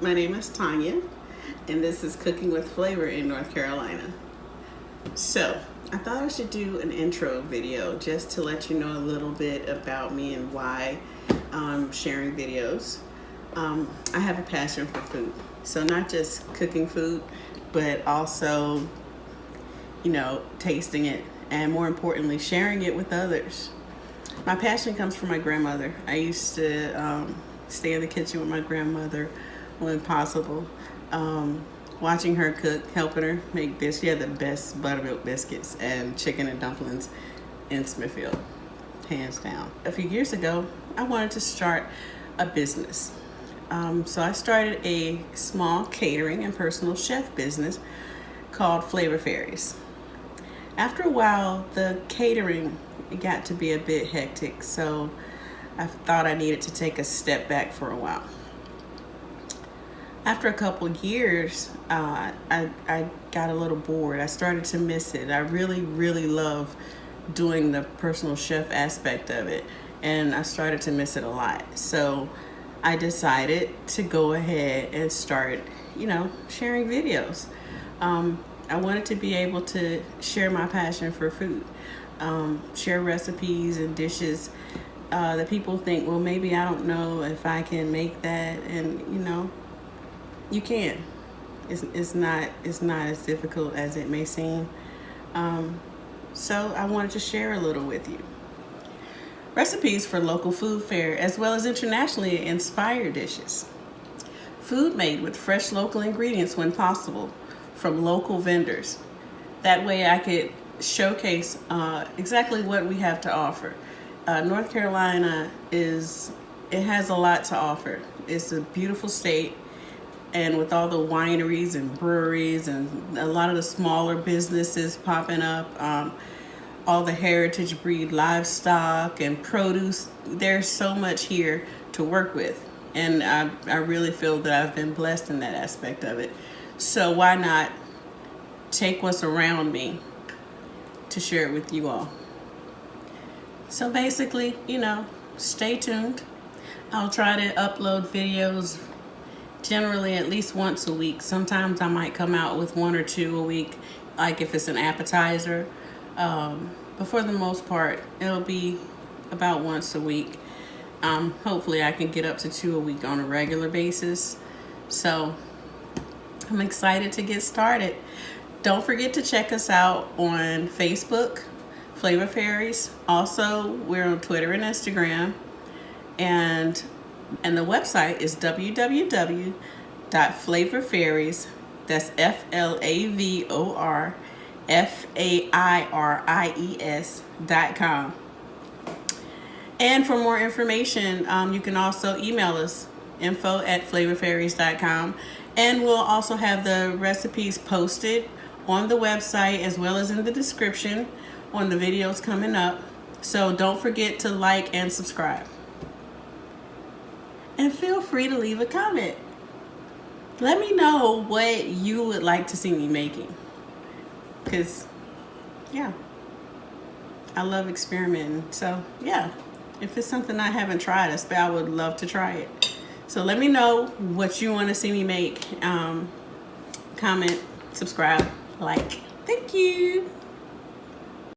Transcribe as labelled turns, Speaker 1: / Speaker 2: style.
Speaker 1: my name is Tanya, and this is Cooking with Flavor in North Carolina. So, I thought I should do an intro video just to let you know a little bit about me and why I'm sharing videos. I have a passion for food, so not just cooking food, but also, tasting it, and more importantly, sharing it with others. My passion comes from my grandmother. I used to stay in the kitchen with my grandmother when possible, watching her cook, helping her make biscuits. She had the best buttermilk biscuits and chicken and dumplings in Smithfield, hands down. A few years ago, I wanted to start a business. So I started a small catering and personal chef business called Fairies. After a while, the catering got to be a bit hectic, so I thought I needed to take a step back for a while. After a couple of years, I got a little bored. I started to miss it. I really love doing the personal chef aspect of it, and I started to miss it a lot. So I decided to go ahead and start, sharing videos. I wanted to be able to share my passion for food, share recipes and dishes that people think, well, maybe I don't know if I can make that, and you can. It's not as difficult as it may seem. So I wanted to share a little with you. Recipes for local food fare as well as internationally inspired dishes. Food made with fresh local ingredients when possible from local vendors. That way I could showcase exactly what we have to offer. North Carolina has a lot to offer. It's a beautiful state, and with all the wineries and breweries and a lot of the smaller businesses popping up, all the heritage breed livestock and produce, there's so much here to work with. And I really feel that I've been blessed in that aspect of it. So why not take what's around me to share it with you all? So basically, stay tuned. I'll try to upload videos generally at least once a week. Sometimes I might come out with one or two a week, like if it's an appetizer. But for the most part, it'll be about once a week. Hopefully I can get up to 2 a week on a regular basis. So I'm excited to get started. Don't forget to check us out on Facebook, Flavor Fairies. Also, we're on Twitter and Instagram. And the website is www.flavorfairies, that's FlavorFairies.com. And for more information, you can also email us, info@flavorfairies.com. And we'll also have the recipes posted on the website as well as in the description on the videos coming up. So don't forget to like and subscribe. And feel free to leave a comment. Let me know what you would like to see me making. Because, I love experimenting. So, if it's something I haven't tried, I would love to try it. So let me know what you want to see me make. Comment, subscribe, like. Thank you.